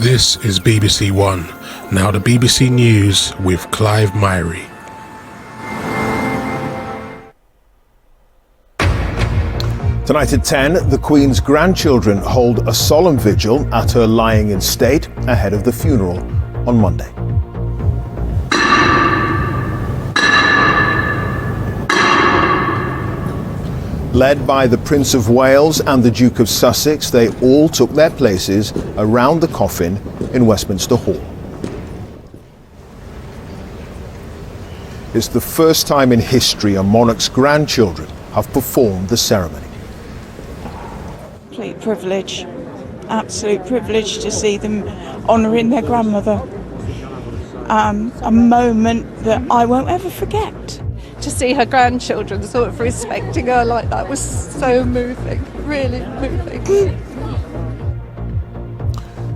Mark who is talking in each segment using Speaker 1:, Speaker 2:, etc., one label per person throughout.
Speaker 1: This is BBC One. Now the BBC News with Clive Myrie.
Speaker 2: Tonight at 10, the Queen's grandchildren hold a solemn vigil at her lying in state ahead of the funeral on Monday. Led by the Prince of Wales and the Duke of Sussex, they all took their places around the coffin in Westminster Hall. It's the first time in history a monarch's grandchildren have performed the ceremony.
Speaker 3: Complete privilege, absolute privilege to see them honouring their grandmother. A moment that I won't ever forget.
Speaker 4: To see her grandchildren sort of respecting her like that was so moving, really moving.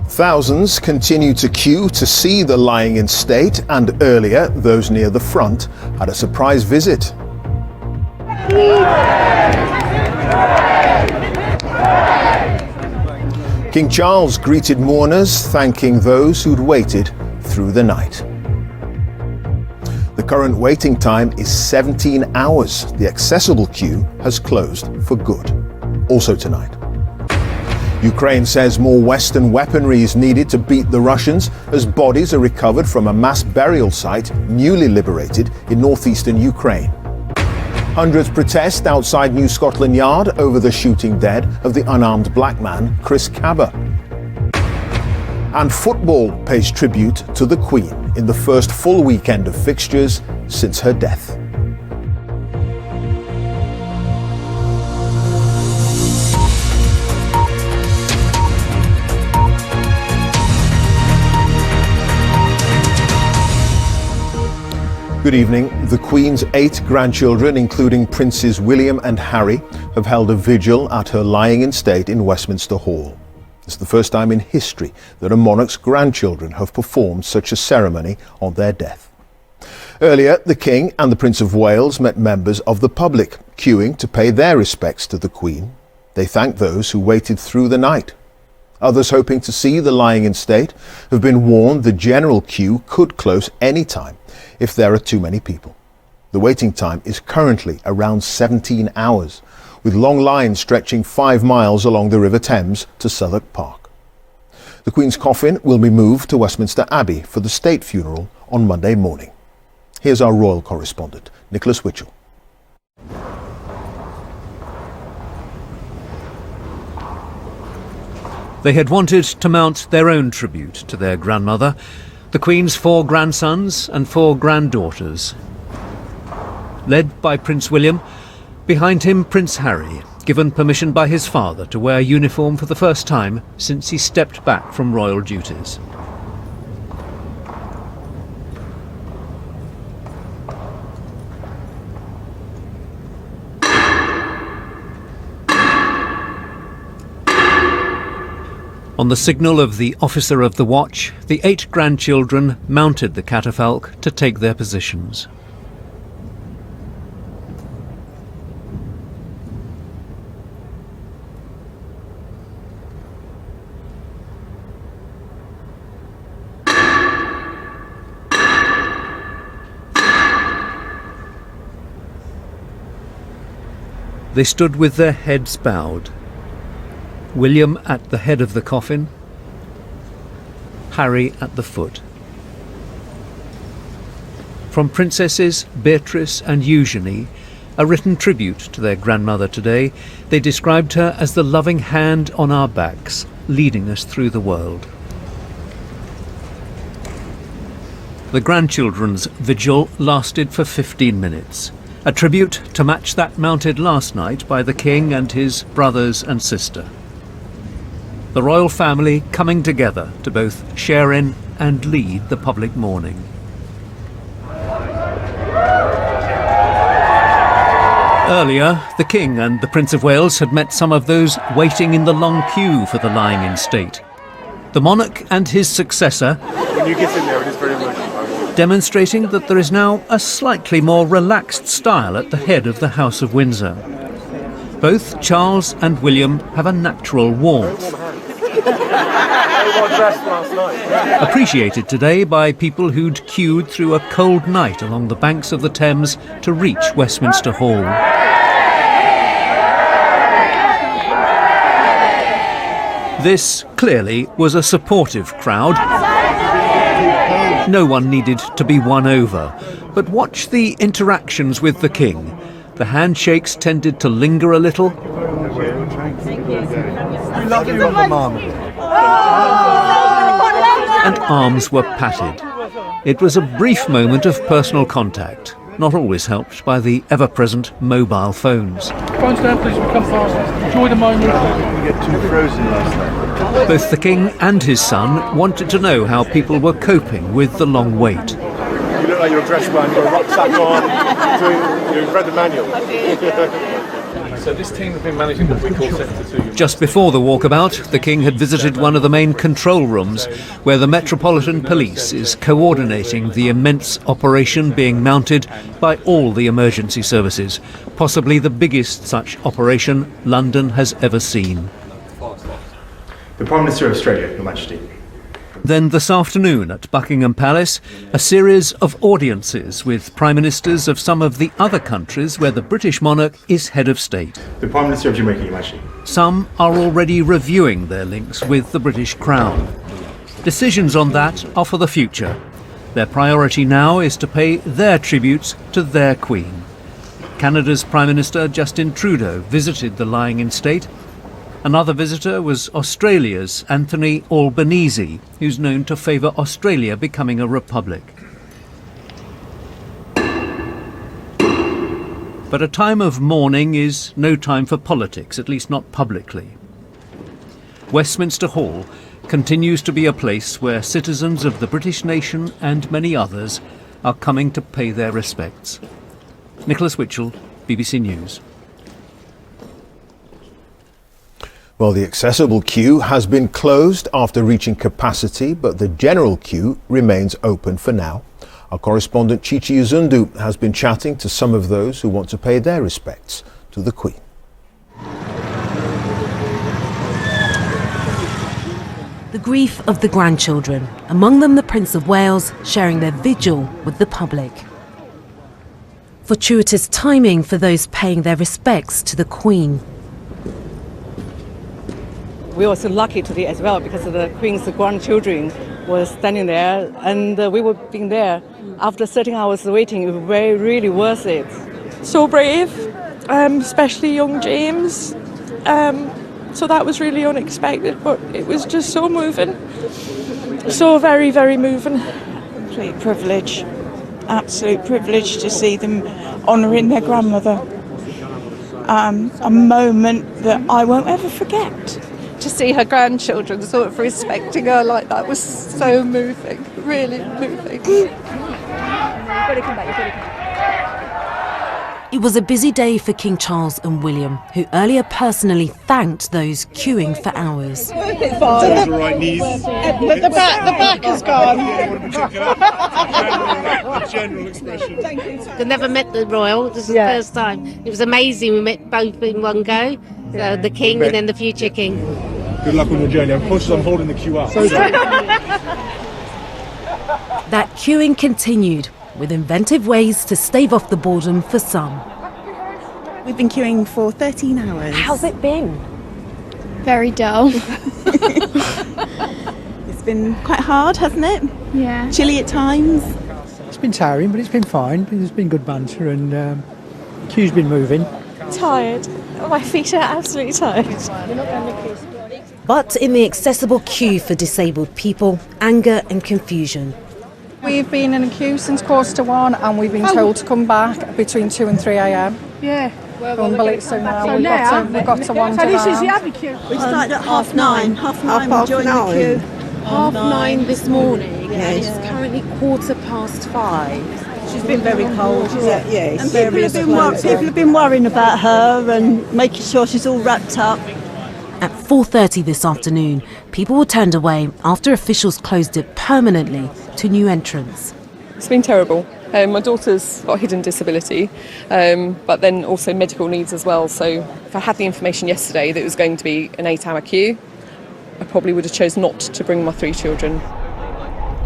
Speaker 2: Thousands continue to queue to see the lying in state, and earlier those near the front had a surprise visit. King Charles greeted mourners, thanking those who'd waited through the night. The current waiting time is 17 hours. The accessible queue has closed for good. Also tonight, Ukraine says more Western weaponry is needed to beat the Russians as bodies are recovered from a mass burial site newly liberated in northeastern Ukraine. Hundreds protest outside New Scotland Yard over the shooting dead of the unarmed black man Chris Kaba. And football pays tribute to the Queen in the first full weekend of fixtures since her death. Good evening. The Queen's 8 grandchildren, including Princes William and Harry, have held a vigil at her lying in state in Westminster Hall. It's the first time in history that a monarch's grandchildren have performed such a ceremony on their death. Earlier, the King and the Prince of Wales met members of the public, queuing to pay their respects to the Queen. They thanked those who waited through the night. Others hoping to see the lying in state have been warned the general queue could close any time if there are too many people. The waiting time is currently around 17 hours, with long lines stretching 5 miles along the River Thames to Southwark Park. The Queen's coffin will be moved to Westminster Abbey for the state funeral on Monday morning. Here's our royal correspondent, Nicholas Witchell.
Speaker 5: They had wanted to mount their own tribute to their grandmother, the Queen's 4 grandsons and 4 granddaughters. Led by Prince William, behind him Prince Harry, given permission by his father to wear uniform for the first time since he stepped back from royal duties. On the signal of the officer of the watch, the 8 grandchildren mounted the catafalque to take their positions. They stood with their heads bowed. William at the head of the coffin, Harry at the foot. From Princesses Beatrice and Eugenie, a written tribute to their grandmother today, they described her as the loving hand on our backs, leading us through the world. The grandchildren's vigil lasted for 15 minutes, a tribute to match that mounted last night by the King and his brothers and sister. The royal family coming together to both share in and lead the public mourning. Earlier, the King and the Prince of Wales had met some of those waiting in the long queue for the lying in state. The monarch and his successor,
Speaker 6: when you get in there, it is very emotional,
Speaker 5: demonstrating that there is now a slightly more relaxed style at the head of the House of Windsor. Both Charles and William have a natural warmth.
Speaker 6: dressed last night.
Speaker 5: Appreciated today by people who'd queued through a cold night along the banks of the Thames to reach Westminster Hall. This, clearly, was a supportive crowd. No one needed to be won over. But watch the interactions with the King. The handshakes tended to linger a little.
Speaker 6: We love you, Mum.
Speaker 5: And arms were patted. It was a brief moment of personal contact, not always helped by the ever-present mobile phones.
Speaker 7: Phones down, please. We come fast. Enjoy the moment.
Speaker 6: We get too frozen last night.
Speaker 5: Both the King and his son wanted to know how people were coping with the long wait.
Speaker 6: You look like you're dressed well, you've got a rucksack on, you've read the manual.
Speaker 7: So this team has been managing what we call Sector 2.
Speaker 5: Just before the walkabout, the King had visited one of the main control rooms where the Metropolitan Police is coordinating the immense operation being mounted by all the emergency services, possibly the biggest such operation London has ever seen.
Speaker 8: The Prime Minister of Australia, Your Majesty.
Speaker 5: Then this afternoon at Buckingham Palace, a series of audiences with Prime Ministers of some of the other countries where the British monarch is head of state.
Speaker 8: The Prime Minister of Jamaica, Your Majesty.
Speaker 5: Some are already reviewing their links with the British Crown. Decisions on that are for the future. Their priority now is to pay their tributes to their Queen. Canada's Prime Minister Justin Trudeau visited the lying-in state. Another visitor was Australia's Anthony Albanese, who's known to favour Australia becoming a republic. But a time of mourning is no time for politics, at least not publicly. Westminster Hall continues to be a place where citizens of the British nation and many others are coming to pay their respects. Nicholas Witchell, BBC News.
Speaker 2: Well, the accessible queue has been closed after reaching capacity, but the general queue remains open for now. Our correspondent Chichi Uzundu has been chatting to some of those who want to pay their respects to the Queen.
Speaker 9: The grief of the grandchildren, among them the Prince of Wales, sharing their vigil with the public. Fortuitous timing for those paying their respects to the Queen.
Speaker 10: We were so lucky today as well because the Queen's grandchildren were standing there and we were being there. After 13 hours waiting, it was really worth it.
Speaker 3: So brave, especially young James. So that was really unexpected, but it was just so moving. So very, very moving. Complete privilege, absolute privilege to see them honouring their grandmother. A moment that I won't ever forget.
Speaker 4: To see her grandchildren sort of respecting her like that was so moving, really moving.
Speaker 9: It was a busy day for King Charles and William, who earlier personally thanked those queuing for hours.
Speaker 6: Right knees.
Speaker 3: The back is gone.
Speaker 6: General expression.
Speaker 11: I never met the royal. This is the first time. It was amazing. We met both in one go. So the king and then the future king.
Speaker 6: Good luck on your journey. I'm cautious I'm holding the queue up.
Speaker 9: That queuing continued, with inventive ways to stave off the boredom for some.
Speaker 12: We've been queuing for 13 hours.
Speaker 9: How's it been?
Speaker 12: Very dull. It's been quite hard, hasn't it? Yeah. Chilly at times.
Speaker 13: It's been tiring, but it's been fine. There's been good banter and the queue's been moving.
Speaker 3: Tired. My feet are absolutely tired.
Speaker 9: But in the accessible queue for disabled people, anger and confusion.
Speaker 4: We've been in a queue since 1:15 and we've been told to come back between 2 and 3 a.m.
Speaker 12: Yeah.
Speaker 4: So now we've got to wander
Speaker 12: So this is the
Speaker 4: around.
Speaker 12: Abbey queue. We started at 9:30. 9:30 we joined the queue.
Speaker 11: 9:30 this morning.
Speaker 12: Yeah.
Speaker 11: And it's currently 5:15.
Speaker 12: She's been very cold. Yeah. And people have been worrying about her and making sure she's all wrapped up.
Speaker 9: At 4:30 this afternoon, people were turned away after officials closed it permanently to new entrants.
Speaker 10: It's been terrible. My daughter's got a hidden disability, but then also medical needs as well. So if I had the information yesterday that it was going to be an 8-hour queue,
Speaker 14: I probably would have chosen not to bring my 3 children.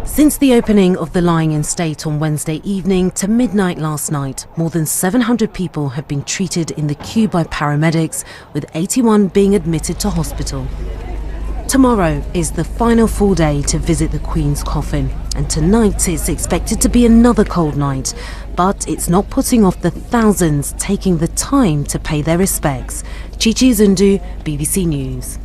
Speaker 9: Since the opening of the lying-in state on Wednesday evening to midnight last night, more than 700 people have been treated in the queue by paramedics, with 81 being admitted to hospital. Tomorrow is the final full day to visit the Queen's coffin, and tonight it's expected to be another cold night, but it's not putting off the thousands taking the time to pay their respects. Chichi Zundu, BBC News.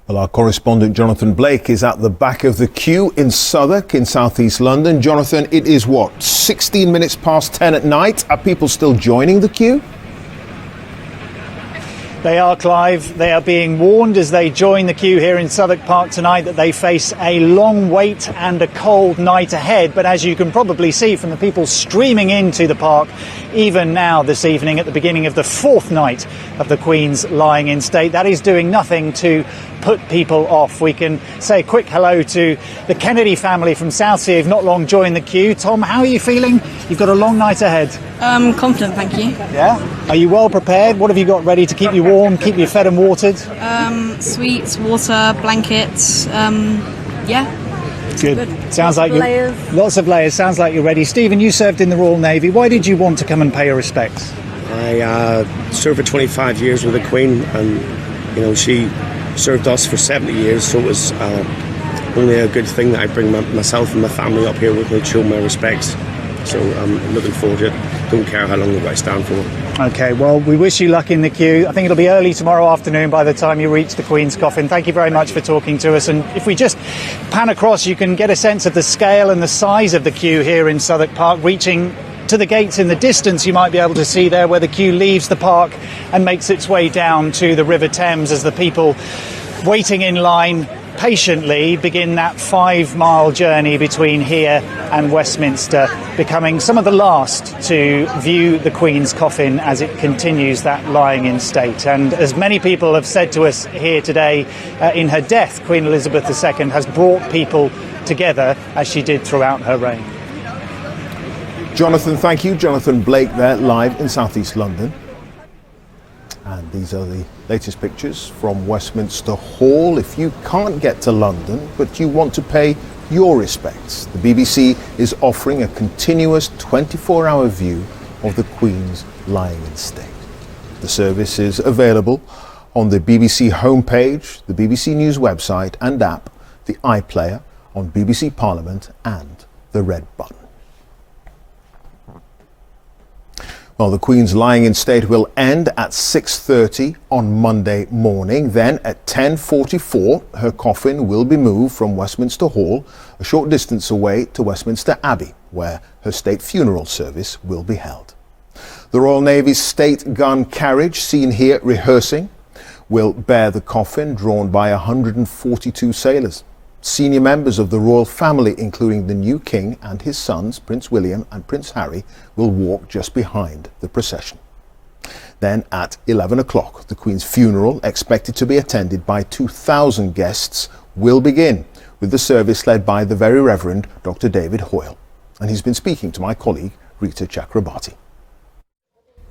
Speaker 2: Well, our correspondent Jonathan Blake is at the back of the queue in Southwark in southeast London. Jonathan, it is 16 minutes past 10 at night? Are people still joining the queue?
Speaker 15: They are, Clive. They are being warned as they join the queue here in Southwark Park tonight that they face a long wait and a cold night ahead. But as you can probably see from the people streaming into the park, even now this evening at the beginning of the 4th night of the Queen's lying in state, that is doing nothing to put people off. We can say a quick hello to the Kennedy family from Southsea who've not long joined the queue. Tom, how are you feeling? You've got a long night ahead.
Speaker 16: Confident, thank you.
Speaker 15: Yeah? Are you well prepared? What have you got ready to keep you warm, keep you fed and watered?
Speaker 16: Sweets, water, blankets, yeah.
Speaker 15: Good. Sounds like
Speaker 16: layers.
Speaker 15: Lots of layers. Sounds like you're ready. Stephen, you served in the Royal Navy. Why did you want to come and pay your respects?
Speaker 17: I served for 25 years with the Queen, and she served us for 70 years, so it was only a good thing that I bring myself and my family up here with me to show my respects. So I'm looking forward to it. Don't care how long I stand for.
Speaker 15: OK, well, we wish you luck in the queue. I think it'll be early tomorrow afternoon by the time you reach the Queen's coffin. Thank you very much for talking to us. And if we just pan across, you can get a sense of the scale and the size of the queue here in Southwark Park, reaching to the gates in the distance. You might be able to see there where the queue leaves the park and makes its way down to the River Thames as the people waiting in line patiently begin that 5-mile journey between here and Westminster, becoming some of the last to view the Queen's coffin as it continues that lying in state. And as many people have said to us here today, in her death, Queen Elizabeth II has brought people together as she did throughout her reign.
Speaker 2: Jonathan, thank you. Jonathan Blake there, live in southeast London. And these are the latest pictures from Westminster Hall. If you can't get to London, but you want to pay your respects, the BBC is offering a continuous 24-hour view of the Queen's lying in state. The service is available on the BBC homepage, the BBC News website and app, the iPlayer, on BBC Parliament and the Red Button. Well, the Queen's lying in state will end at 6:30 on Monday morning. Then at 10:44, her coffin will be moved from Westminster Hall a short distance away to Westminster Abbey, where her state funeral service will be held. The Royal Navy's state gun carriage, seen here rehearsing, will bear the coffin drawn by 142 sailors. Senior members of the royal family, including the new king and his sons, Prince William and Prince Harry, will walk just behind the procession. Then at 11 o'clock, the Queen's funeral, expected to be attended by 2,000 guests, will begin with the service led by the Very Reverend Dr. David Hoyle. And he's been speaking to my colleague, Rita Chakrabarti.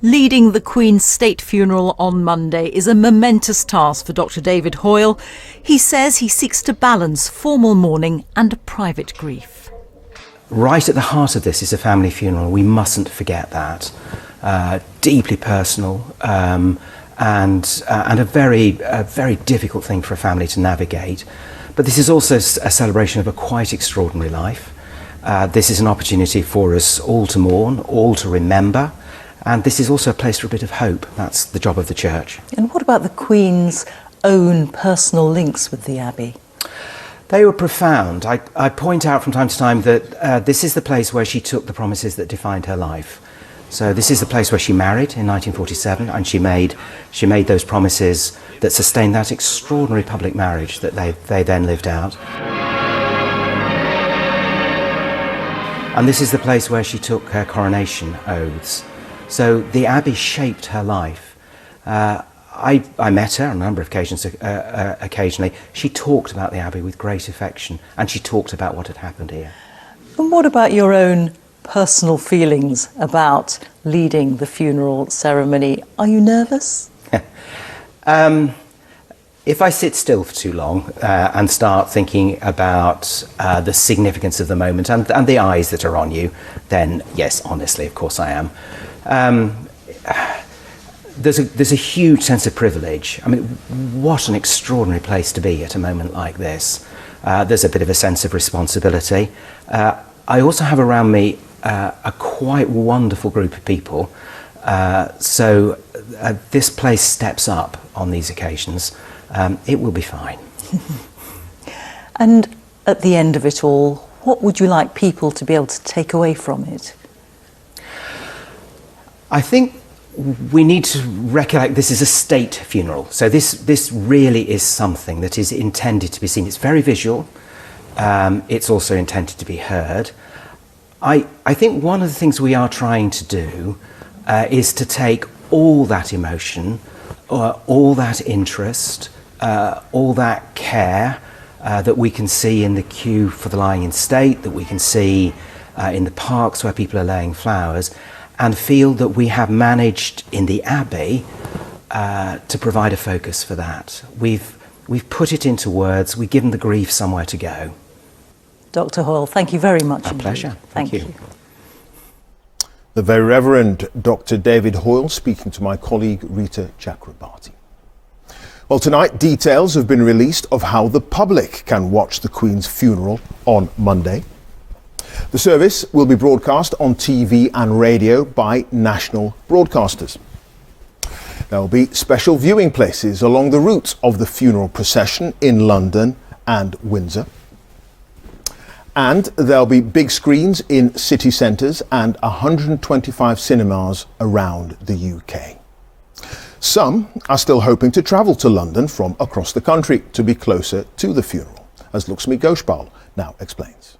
Speaker 18: Leading the Queen's state funeral on Monday is a momentous task for Dr. David Hoyle. He says he seeks to balance formal mourning and private grief.
Speaker 19: Right at the heart of this is a family funeral. We mustn't forget that. Deeply personal and a very difficult thing for a family to navigate. But this is also a celebration of a quite extraordinary life. This is an opportunity for us all to mourn, all to remember. And this is also a place for a bit of hope. That's the job of the church.
Speaker 18: And what about the Queen's own personal links with the Abbey?
Speaker 19: They were profound. I point out from time to time that this is the place where she took the promises that defined her life. So this is the place where she married in 1947, and she made those promises that sustained that extraordinary public marriage that they then lived out. And this is the place where she took her coronation oaths. So the Abbey shaped her life. I met her on a number of occasions. Occasionally, she talked about the Abbey with great affection, and she talked about what had happened here.
Speaker 18: And what about your own personal feelings about leading the funeral ceremony? Are you nervous?
Speaker 19: If I sit still for too long and start thinking about the significance of the moment and the eyes that are on you, then yes, honestly, of course I am. There's a huge sense of privilege. I mean, what an extraordinary place to be at a moment like this. There's a bit of a sense of responsibility. I also have around me a quite wonderful group of people. So this place steps up on these occasions. It will be fine.
Speaker 18: And at the end of it all, what would you like people to be able to take away from it?
Speaker 19: I think we need to recollect this is a state funeral. So this really is something that is intended to be seen. It's very visual. It's also intended to be heard. I think one of the things we are trying to do is to take all that emotion, all that interest, all that care that we can see in the queue for the lying in state, that we can see in the parks where people are laying flowers, and feel that we have managed in the Abbey to provide a focus for that. We've put it into words, we've given the grief somewhere to go.
Speaker 18: Dr. Hoyle, thank you very much.
Speaker 19: A pleasure.
Speaker 18: Thank you.
Speaker 2: The Very Reverend Dr. David Hoyle speaking to my colleague Rita Chakrabarti. Well, tonight details have been released of how the public can watch the Queen's funeral on Monday. The service will be broadcast on TV and radio by national broadcasters. There will be special viewing places along the route of the funeral procession in London and Windsor. And there'll be big screens in city centres and 125 cinemas around the UK. Some are still hoping to travel to London from across the country to be closer to the funeral, as Lakshmi Ghoshpal now explains.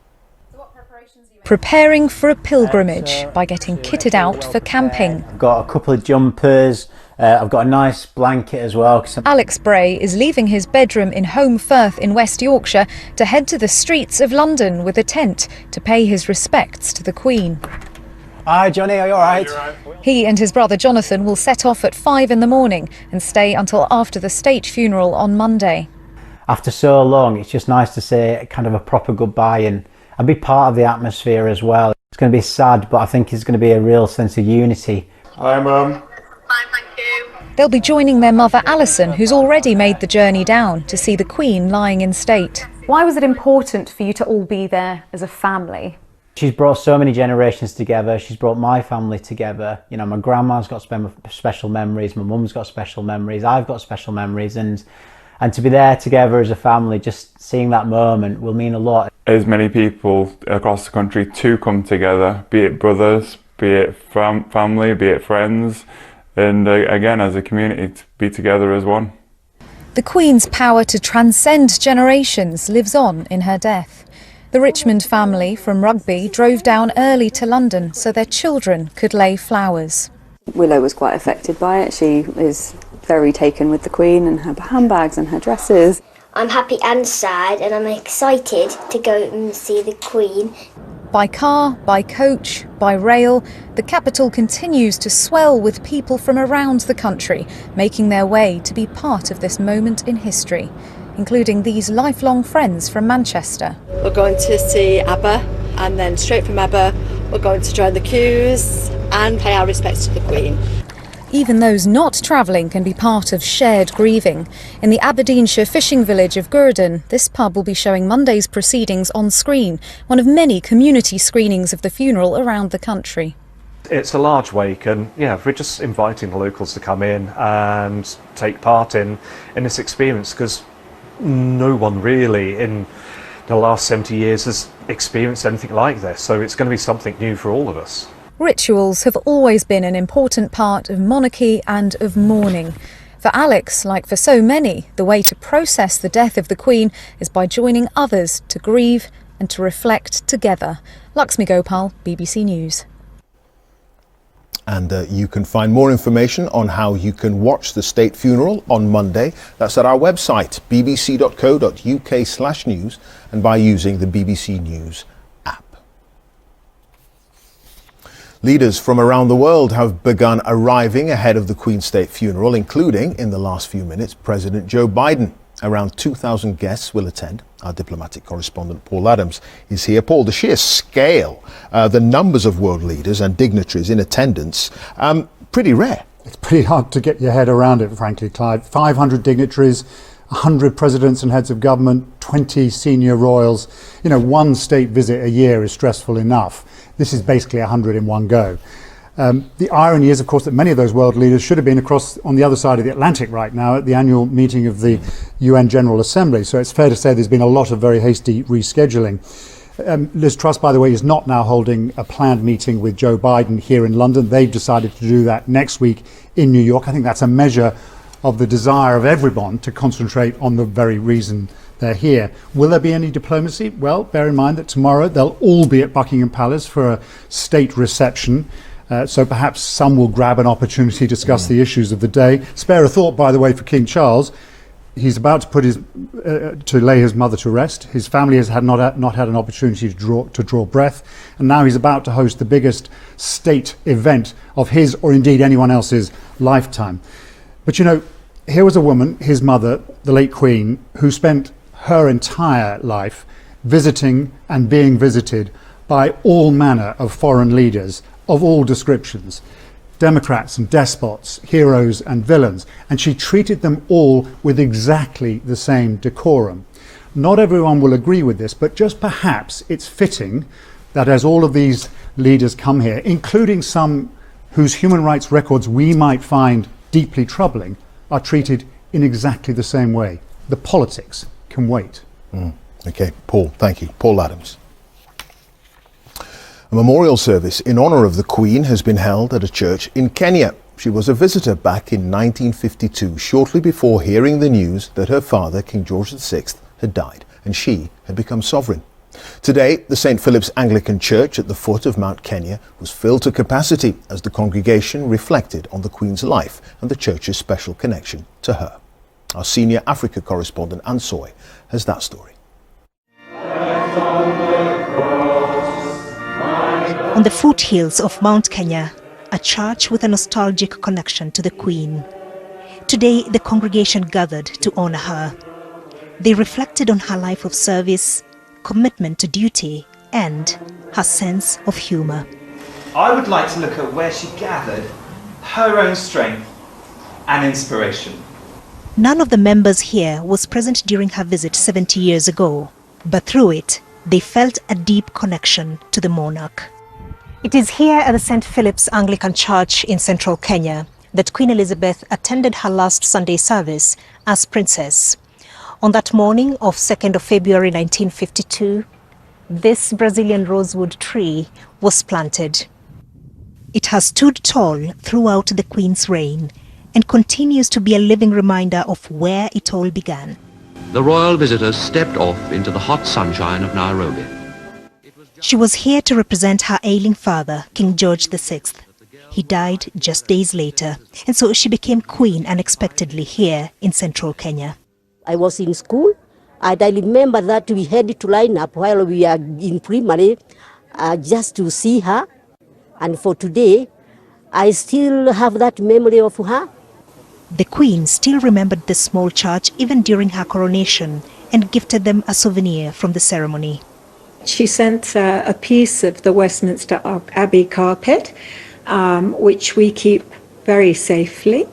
Speaker 20: Preparing for a pilgrimage by getting kitted out for camping.
Speaker 21: I've got a couple of jumpers, I've got a nice blanket as well.
Speaker 20: Alex Bray is leaving his bedroom in Home Firth in West Yorkshire to head to the streets of London with a tent to pay his respects to the Queen.
Speaker 21: Hi Johnny, are you alright?
Speaker 20: He and his brother Jonathan will set off at 5 in the morning and stay until after the state funeral on Monday.
Speaker 21: After so long, it's just nice to say kind of a proper goodbye and be part of the atmosphere as well. It's going to be sad, but I think it's going to be a real sense of unity.
Speaker 6: Hi Mum.
Speaker 20: They'll be joining their mother Alison, who's already made the journey down to see the Queen lying in state.
Speaker 22: Why was it important for you to all be there as a family?
Speaker 21: She's brought so many generations together. She's brought my family together. You know, my grandma's got special memories, my mum's got special memories, I've got special memories, and to be there together as a family, just seeing that moment will mean a lot.
Speaker 23: As many people across the country to come together, be it brothers, be it family, be it friends, and again as a community to be together as one.
Speaker 20: The Queen's power to transcend generations lives on in her death. The Richmond family from Rugby drove down early to London so their children could lay flowers.
Speaker 24: Willow was quite affected by it. She is very taken with the Queen and her handbags and her dresses.
Speaker 25: I'm happy and sad, and I'm excited to go and see the Queen.
Speaker 20: By car, by coach, by rail, the capital continues to swell with people from around the country, making their way to be part of this moment in history, including these lifelong friends from Manchester.
Speaker 4: We're going to see ABBA, and then straight from ABBA, we're going to join the queues and pay our respects to the Queen.
Speaker 20: Even those not travelling can be part of shared grieving. In the Aberdeenshire fishing village of Gurdon, this pub will be showing Monday's proceedings on screen, one of many community screenings of the funeral around the country.
Speaker 26: It's a large wake, and yeah, we're just inviting the locals to come in and take part in this experience, because no one really in the last 70 years has experienced anything like this, so it's going to be something new for all of us.
Speaker 20: Rituals have always been an important part of monarchy and of mourning. For Alex, like for so many, the way to process the death of the Queen is by joining others to grieve and to reflect together. Lakshmi Gopal, BBC News.
Speaker 2: And you can find more information on how you can watch the state funeral on Monday. That's at our website, bbc.co.uk/news, and by using the BBC News app. Leaders from around the world have begun arriving ahead of the Queen's state funeral, including, in the last few minutes, President Joe Biden. Around 2,000 guests will attend. Our diplomatic correspondent Paul Adams is here. Paul, the sheer scale, the numbers of world leaders and dignitaries in attendance, pretty rare.
Speaker 1: It's pretty hard to get your head around it, frankly, Clive. 500 dignitaries, 100 presidents and heads of government, 20 senior royals. You know, one state visit a year is stressful enough. This is basically 100 in one go. The irony is, of course, that many of those world leaders should have been across on the other side of the Atlantic right now at the annual meeting of the UN General Assembly. So it's fair to say there's been a lot of very hasty rescheduling. Liz Truss, by the way, is not now holding a planned meeting with Joe Biden here in London. They've decided to do that next week in New York. I think that's a measure of the desire of everyone to concentrate on the very reason they're here. Will there be any diplomacy? Well, bear in mind that tomorrow they'll all be at Buckingham Palace for a state reception. So perhaps some will grab an opportunity to discuss the issues of the day. Spare a thought, by the way, for King Charles. He's about to put to lay his mother to rest. His family has not had an opportunity to draw breath, and now he's about to host the biggest state event of his or indeed anyone else's lifetime. But you know, here was a woman, his mother, the late Queen, who spent her entire life visiting and being visited by all manner of foreign leaders of all descriptions. Democrats and despots, heroes and villains, and she treated them all with exactly the same decorum. Not everyone will agree with this, but just perhaps it's fitting that as all of these leaders come here, including some whose human rights records we might find deeply troubling, are treated in exactly the same way. The politics can wait.
Speaker 2: Okay, Paul, thank you. Paul Adams. A memorial service in honour of the Queen has been held at a church in Kenya. She was a visitor back in 1952, shortly before hearing the news that her father, King George VI, had died and she had become sovereign. Today, the St. Philip's Anglican Church at the foot of Mount Kenya was filled to capacity as the congregation reflected on the Queen's life and the church's special connection to her. Our senior Africa correspondent, Anne Soy, has that story.
Speaker 3: On the foothills of Mount Kenya, a church with a nostalgic connection to the Queen. Today, the congregation gathered to honour her. They reflected on her life of service, commitment to duty, and her sense of humour.
Speaker 5: I would like to look at where she gathered her own strength and inspiration.
Speaker 3: None of the members here was present during her visit 70 years ago, but through it, they felt a deep connection to the monarch. It is here at the St. Philip's Anglican Church in central Kenya that Queen Elizabeth attended her last Sunday service as princess. On that morning of 2nd of February 1952, this Brazilian rosewood tree was planted. It has stood tall throughout the Queen's reign and continues to be a living reminder of where it all began.
Speaker 7: The royal visitors stepped off into the hot sunshine of Nairobi.
Speaker 3: She was here to represent her ailing father, King George VI. He died just days later, and so she became Queen unexpectedly here in central Kenya.
Speaker 8: I was in school, and I remember that we had to line up while we are in primary just to see her. And for today, I still have that memory of her.
Speaker 3: The Queen still remembered the small church even during her coronation and gifted them a souvenir from the ceremony.
Speaker 13: She sent a piece of the Westminster Abbey carpet, which we keep very safely,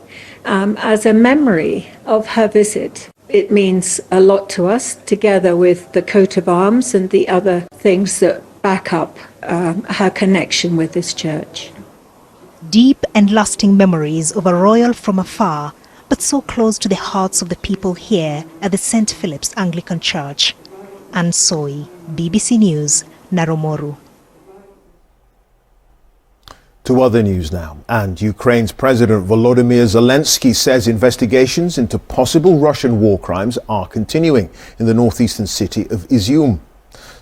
Speaker 13: as a memory of her visit. It means a lot to us, together with the coat of arms and the other things that back up her connection with this church.
Speaker 3: Deep and lasting memories of a royal from afar, but so close to the hearts of the people here at the St. Philip's Anglican Church. Anne Soy, BBC News, Narumoru.
Speaker 2: To other news now, and Ukraine's President Volodymyr Zelensky says investigations into possible Russian war crimes are continuing in the northeastern city of Izium.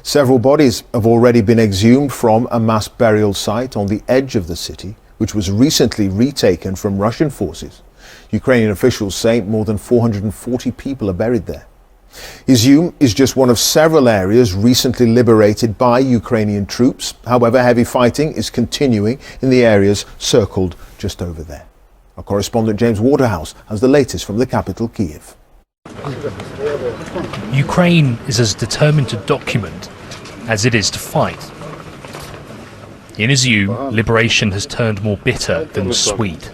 Speaker 2: Several bodies have already been exhumed from a mass burial site on the edge of the city, which was recently retaken from Russian forces. Ukrainian officials say more than 440 people are buried there. Izium is just one of several areas recently liberated by Ukrainian troops. However, heavy fighting is continuing in the areas circled just over there. Our correspondent James Waterhouse has the latest from the capital, Kyiv.
Speaker 9: Ukraine is as determined to document as it is to fight. In Izium, liberation has turned more bitter than sweet.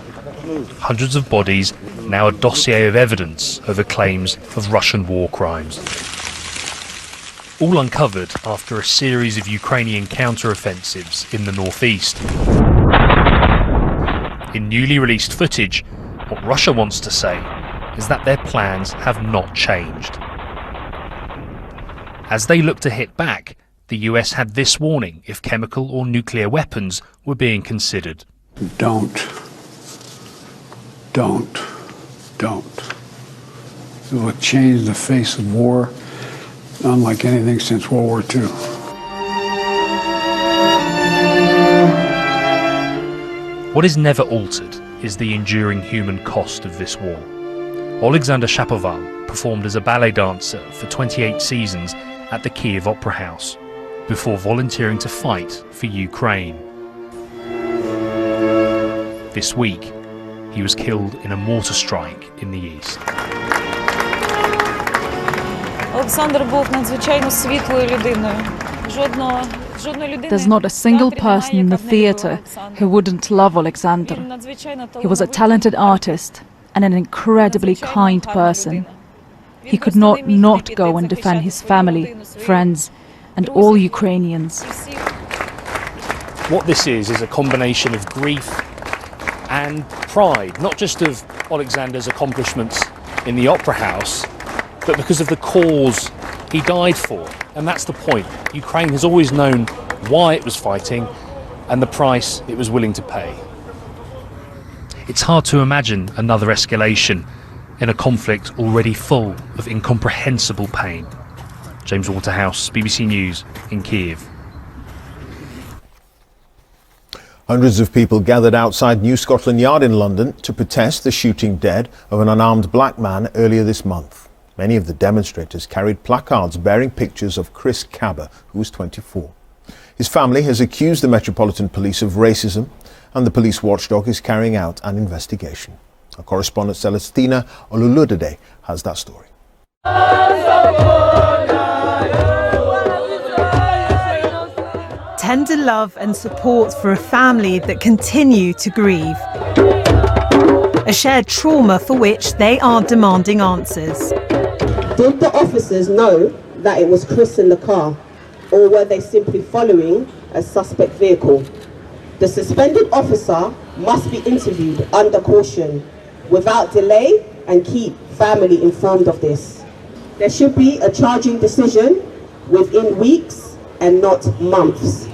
Speaker 9: Hundreds of bodies, now a dossier of evidence over claims of Russian war crimes. All uncovered after a series of Ukrainian counter-offensives in the northeast. In newly released footage, what Russia wants to say is that their plans have not changed. As they look to hit back, the US had this warning if chemical or nuclear weapons were being considered.
Speaker 10: Don't. It will change the face of war, unlike anything since World War II.
Speaker 9: What is never altered is the enduring human cost of this war. Alexander Shapoval performed as a ballet dancer for 28 seasons at the Kyiv Opera House, before volunteering to fight for Ukraine. This week, he was killed in a mortar strike in the east.
Speaker 11: Олександр був надзвичайно світлою людиною.
Speaker 12: There's not a single person in the theatre who wouldn't love Alexander. He was a talented artist and an incredibly kind person. He could not go and defend his family, friends, and all Ukrainians.
Speaker 9: What this is a combination of grief and pride, not just of Alexander's accomplishments in the Opera House, but because of the cause he died for. And that's the point. Ukraine has always known why it was fighting and the price it was willing to pay. It's hard to imagine another escalation in a conflict already full of incomprehensible pain. James Waterhouse, BBC News in Kyiv.
Speaker 2: Hundreds of people gathered outside New Scotland Yard in London to protest the shooting dead of an unarmed black man earlier this month. Many of the demonstrators carried placards bearing pictures of Chris Cabba, who was 24. His family has accused the Metropolitan Police of racism, and the police watchdog is carrying out an investigation. Our correspondent Celestina Oluludade has that story.
Speaker 14: Tender love and support for a family that continue to grieve. A shared trauma for which they are demanding answers.
Speaker 16: Did the officers know that it was Chris in the car, or were they simply following a suspect vehicle? The suspended officer must be interviewed under caution, without delay, and keep family informed of this. There should be a charging decision within weeks and not months.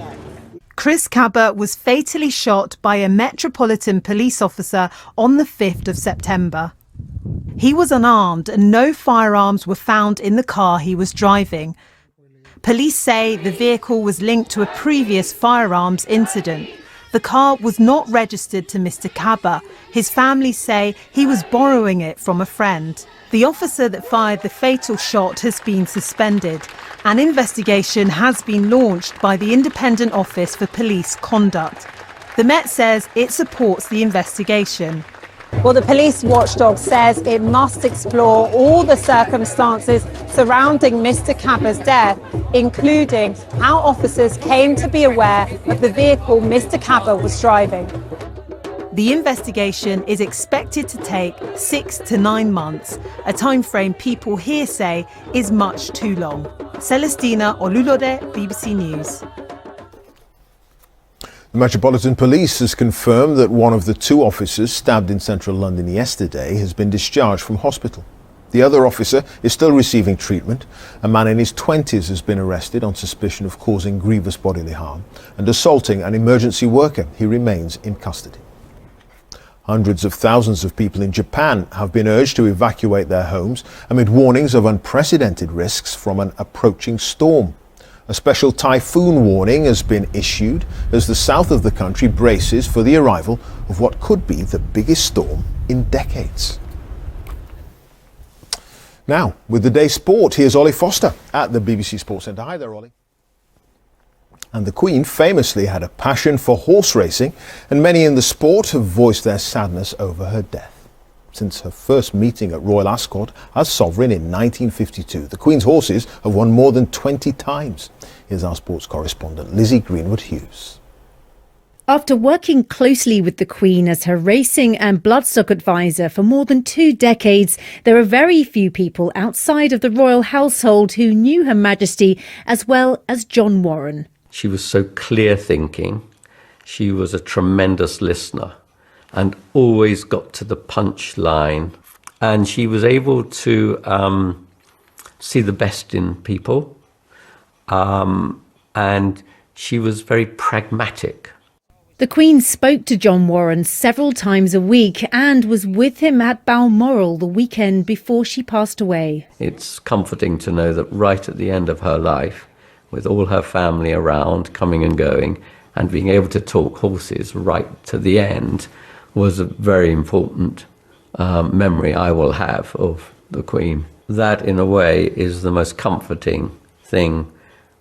Speaker 14: Chris Cabba was fatally shot by a Metropolitan Police officer on the 5th of September. He was unarmed and no firearms were found in the car he was driving. Police say the vehicle was linked to a previous firearms incident. The car was not registered to Mr. Cabba. His family say he was borrowing it from a friend. The officer that fired the fatal shot has been suspended. An investigation has been launched by the Independent Office for Police Conduct. The Met says it supports the investigation. Well, the police watchdog says it must explore all the circumstances surrounding Mr. Cabba's death, including how officers came to be aware of the vehicle Mr. Cabba was driving. The investigation is expected to take 6 to 9 months, a timeframe people here say is much too long. Celestina Olulode, BBC News.
Speaker 2: The Metropolitan Police has confirmed that one of the 2 officers stabbed in central London yesterday has been discharged from hospital. The other officer is still receiving treatment. A man in his 20s has been arrested on suspicion of causing grievous bodily harm and assaulting an emergency worker. He remains in custody. Hundreds of thousands of people in Japan have been urged to evacuate their homes amid warnings of unprecedented risks from an approaching storm. A special typhoon warning has been issued as the south of the country braces for the arrival of what could be the biggest storm in decades. Now, with the day's sport, here's Ollie Foster at the BBC Sports Centre. Hi there, Ollie. And the Queen famously had a passion for horse racing, and many in the sport have voiced their sadness over her death. Since her first meeting at Royal Ascot as sovereign in 1952, the Queen's horses have won more than 20 times. Here's our sports correspondent, Lizzie Greenwood-Hughes.
Speaker 6: After working closely with the Queen as her racing and bloodstock advisor for more than 2 decades, there are very few people outside of the royal household who knew Her Majesty as well as John Warren.
Speaker 15: She was so clear-thinking. She was a tremendous listener and always got to the punchline. And she was able to see the best in people. And she was very pragmatic.
Speaker 6: The Queen spoke to John Warren several times a week and was with him at Balmoral the weekend before she passed away.
Speaker 15: It's comforting to know that right at the end of her life, with all her family around, coming and going, and being able to talk horses right to the end, was a very important memory I will have of the Queen. That, in a way, is the most comforting thing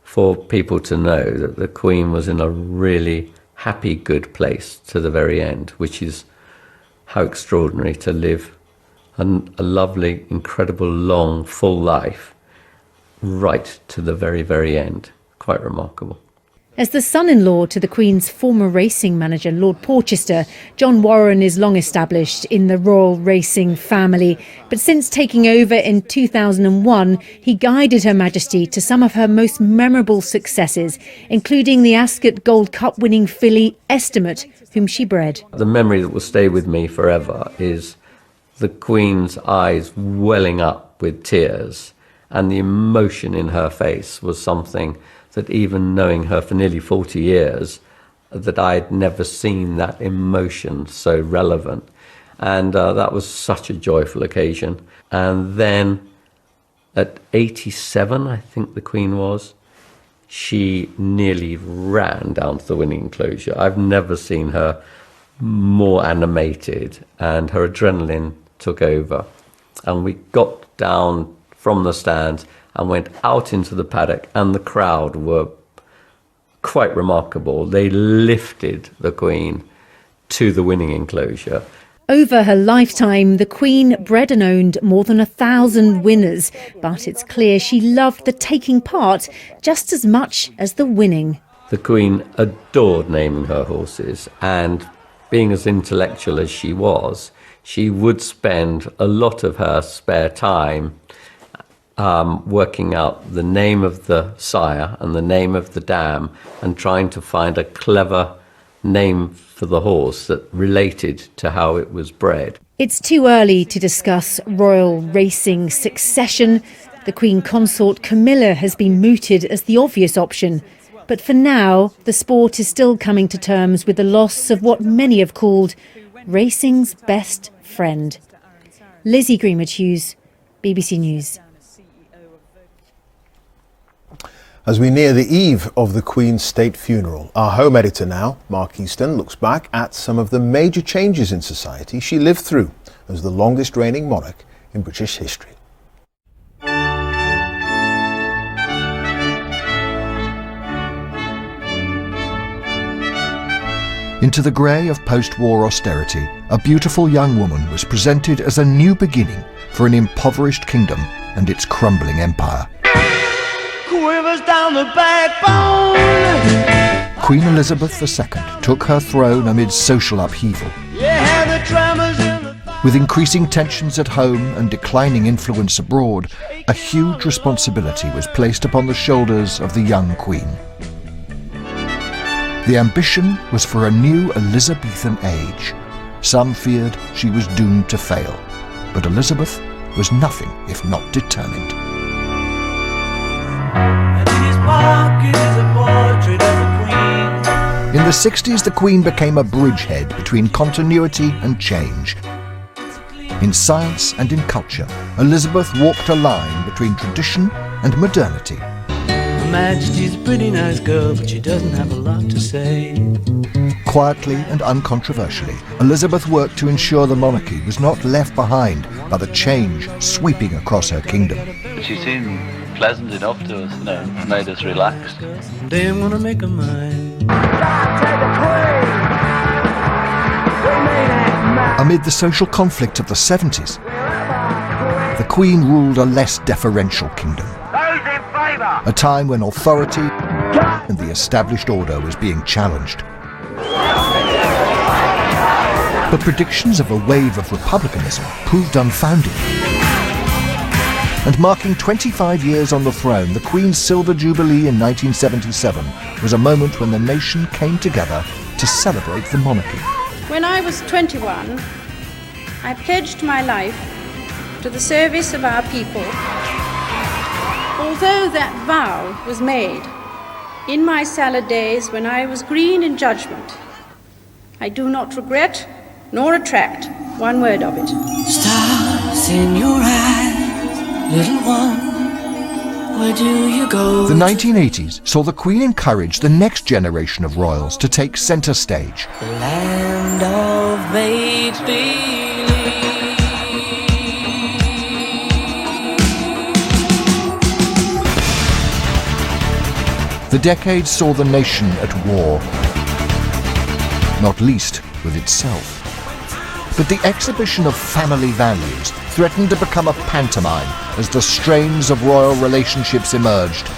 Speaker 15: for people to know, that the Queen was in a really happy, good place to the very end, which is how extraordinary to live a lovely, incredible, long, full life right to the very, very end. Quite remarkable.
Speaker 6: As the son-in-law to the Queen's former racing manager, Lord Porchester, John Warren is long established in the royal racing family. But since taking over in 2001, he guided Her Majesty to some of her most memorable successes, including the Ascot Gold Cup winning filly Estimate, whom she bred.
Speaker 15: The memory that will stay with me forever is the Queen's eyes welling up with tears, and the emotion in her face was something that, even knowing her for nearly 40 years, that I'd never seen that emotion so relevant. And that was such a joyful occasion. And then at 87, I think the Queen was, she nearly ran down to the winning enclosure. I've never seen her more animated, and her adrenaline took over. And we got down from the stands and went out into the paddock, and the crowd were quite remarkable. They lifted the Queen to the winning enclosure.
Speaker 6: Over her lifetime, the Queen bred and owned more than 1,000 winners, but it's clear she loved the taking part just as much as the winning.
Speaker 15: The Queen adored naming her horses, and being as intellectual as she was, she would spend a lot of her spare time working out the name of the sire and the name of the dam, and trying to find a clever name for the horse that related to how it was bred.
Speaker 6: It's too early to discuss royal racing succession. The Queen Consort Camilla has been mooted as the obvious option. But for now, the sport is still coming to terms with the loss of what many have called racing's best friend. Lizzie Greenwood-Hughes, BBC News.
Speaker 2: As we near the eve of the Queen's state funeral, our home editor now, Mark Easton, looks back at some of the major changes in society she lived through as the longest reigning monarch in British history.
Speaker 17: Into the grey of post-war austerity, a beautiful young woman was presented as a new beginning for an impoverished kingdom and its crumbling empire.
Speaker 18: Quivers down the backbone.
Speaker 17: Queen Elizabeth II took her throne amid social upheaval.
Speaker 18: Yeah, the tremors in the...
Speaker 17: With increasing tensions at home and declining influence abroad, a huge responsibility was placed upon the shoulders of the young Queen. The ambition was for a new Elizabethan age. Some feared she was doomed to fail, but Elizabeth was nothing if not determined. In the 60s, the Queen became a bridgehead between continuity and change. In science and in culture, Elizabeth walked a line between tradition and modernity.
Speaker 18: Majesty's a pretty nice girl, but she doesn't have a lot to say.
Speaker 17: Quietly and uncontroversially, Elizabeth worked to ensure the monarchy was not left behind by the change sweeping across her kingdom.
Speaker 19: She seemed pleasant enough to us, made us relaxed.
Speaker 18: They wanna make a mind.
Speaker 17: Amid the social conflict of the 70s, the Queen ruled a less deferential kingdom. A time when authority and the established order was being challenged. But predictions of a wave of republicanism proved unfounded. And marking 25 years on the throne, the Queen's Silver Jubilee in 1977 was a moment when the nation came together to celebrate the monarchy.
Speaker 21: When I was 21, I pledged my life to the service of our people. Although that vow was made in my salad days when I was green in judgment, I do not regret nor retract one word of it.
Speaker 18: Stars in your eyes, little one, where do you go?
Speaker 17: The 1980s saw the Queen encourage the next generation of royals to take centre stage.
Speaker 18: The land of make-believe.
Speaker 17: The decade saw the nation at war, not least with itself. But the exhibition of family values threatened to become a pantomime as the strains of royal relationships emerged.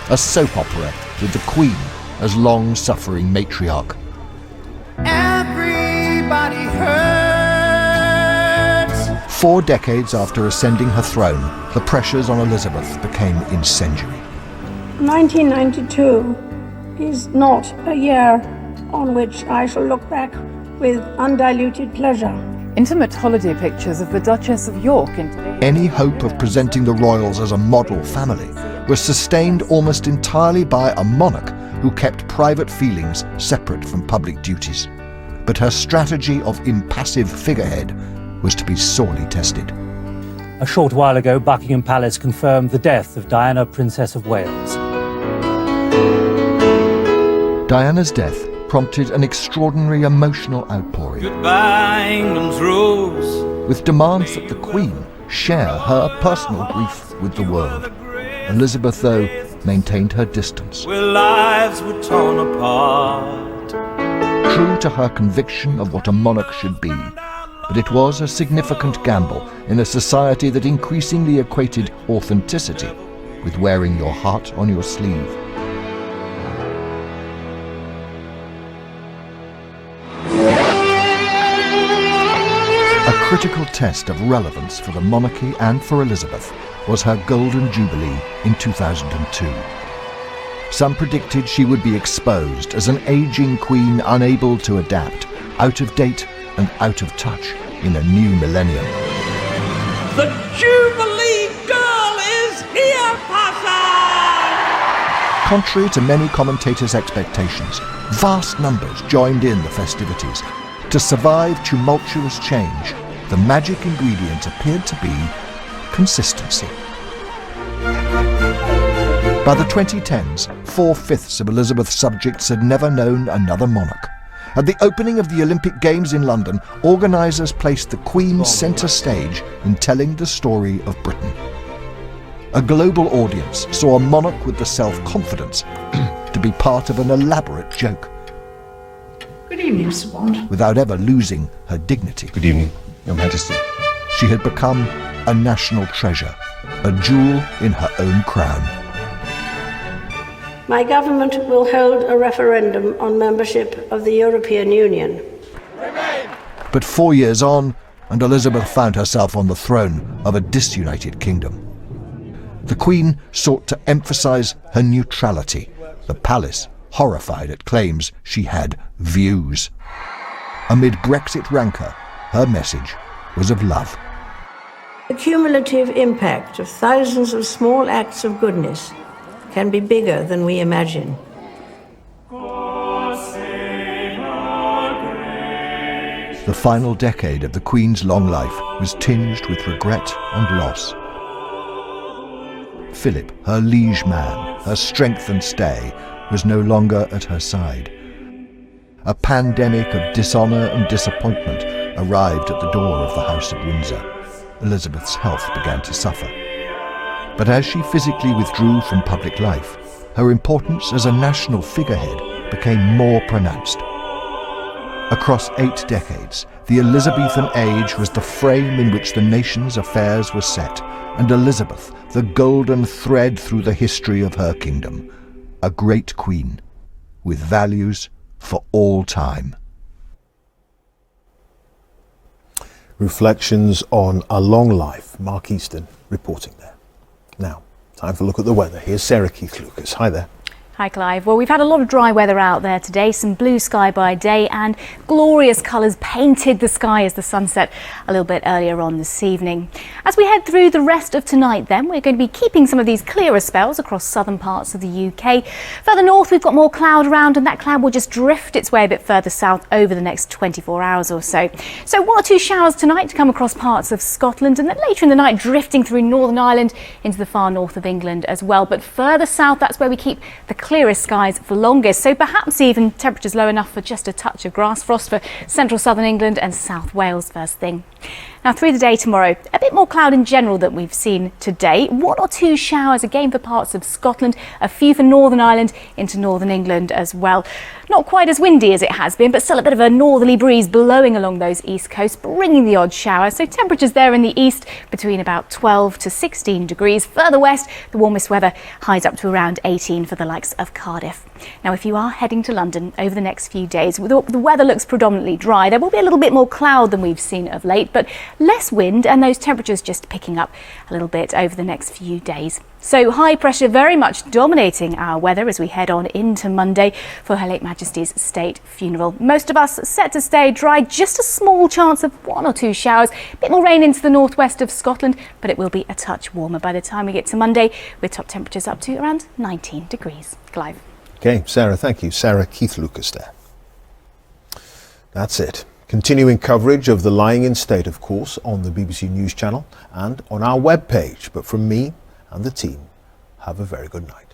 Speaker 17: A soap opera with the Queen as long-suffering matriarch.
Speaker 18: Everybody hurts.
Speaker 17: 4 decades after ascending her throne, the pressures on Elizabeth became incendiary.
Speaker 21: 1992 is not a year on which I shall look back with undiluted pleasure.
Speaker 12: Intimate holiday pictures of the Duchess of York in today's...
Speaker 17: Any hope of presenting the royals as a model family was sustained almost entirely by a monarch who kept private feelings separate from public duties. But her strategy of impassive figurehead was to be sorely tested.
Speaker 22: A short while ago, Buckingham Palace confirmed the death of Diana, Princess of Wales.
Speaker 17: Diana's death prompted an extraordinary emotional outpouring,
Speaker 18: Goodbye, England's rose.
Speaker 17: with demands that the Queen share her personal grief with the world. Elizabeth, though, maintained her distance.
Speaker 18: Where lives were torn apart.
Speaker 17: True to her conviction of what a monarch should be, but it was a significant gamble in a society that increasingly equated authenticity with wearing your heart on your sleeve. A critical test of relevance for the monarchy and for Elizabeth was her Golden Jubilee in 2002. Some predicted she would be exposed as an aging queen unable to adapt, out of date and out of touch in a new millennium.
Speaker 18: The Jubilee girl is here, Papa!
Speaker 17: Contrary to many commentators' expectations, vast numbers joined in the festivities. To survive tumultuous change, the magic ingredient appeared to be consistency. By the 2010s, 4/5 of Elizabeth's subjects had never known another monarch. At the opening of the Olympic Games in London, organisers placed the Queen centre stage in telling the story of Britain. A global audience saw a monarch with the self-confidence to be part of an elaborate joke.
Speaker 21: Good evening, Mr. Bond.
Speaker 17: Without ever losing her dignity.
Speaker 2: Good evening, Your Majesty.
Speaker 17: She had become a national treasure, a jewel in her own crown.
Speaker 21: My government will hold a referendum on membership of the European Union.
Speaker 17: But 4 years on, and Elizabeth found herself on the throne of a disunited kingdom. The Queen sought to emphasise her neutrality. The palace, horrified at claims she had views. Amid Brexit rancour, her message was of love.
Speaker 21: The cumulative impact of thousands of small acts of goodness can be bigger than we imagine.
Speaker 17: The final decade of the Queen's long life was tinged with regret and loss. Philip, her liege man, her strength and stay, was no longer at her side. A pandemic of dishonour and disappointment arrived at the door of the House of Windsor. Elizabeth's health began to suffer. But as she physically withdrew from public life, her importance as a national figurehead became more pronounced. Across 8 decades, the Elizabethan age was the frame in which the nation's affairs were set, and Elizabeth the golden thread through the history of her kingdom. A great queen, with values for all time.
Speaker 2: Reflections on a long life. Mark Easton reporting there. Now, time for a look at the weather. Here's Sarah Keith-Lucas. Hi there.
Speaker 4: Hi Clive. Well, we've had a lot of dry weather out there today, some blue sky by day and glorious colours painted the sky as the sun set a little bit earlier on this evening. As we head through the rest of tonight then, we're going to be keeping some of these clearer spells across southern parts of the UK. Further north we've got more cloud around, and that cloud will just drift its way a bit further south over the next 24 hours or so. So 1 or 2 showers tonight to come across parts of Scotland, and then later in the night drifting through Northern Ireland into the far north of England as well. But further south, that's where we keep the clearest skies for longest, so perhaps even temperatures low enough for just a touch of grass frost for central southern England and South Wales first thing. Now through the day tomorrow, a bit more cloud in general than we've seen today. 1 or 2 showers again for parts of Scotland, a few for Northern Ireland into northern England as well. Not quite as windy as it has been, but still a bit of a northerly breeze blowing along those east coasts, bringing the odd shower. So temperatures there in the east between about 12 to 16 degrees. Further west, the warmest weather, highs up to around 18 for the likes of Cardiff. Now if you are heading to London over the next few days, the weather looks predominantly dry. There will be a little bit more cloud than we've seen of late, but less wind, and those temperatures just picking up a little bit over the next few days. So high pressure very much dominating our weather as we head on into Monday for Her Late Majesty's state funeral. Most of us set to stay dry, just a small chance of 1 or 2 showers, a bit more rain into the northwest of Scotland, but it will be a touch warmer by the time we get to Monday, with top temperatures up to around 19 degrees. Clive.
Speaker 2: Okay, Sarah, thank you. Sarah Keith-Lucas there. That's it. Continuing coverage of the lying in state, of course, on the BBC News channel and on our webpage. But from me and the team, have a very good night.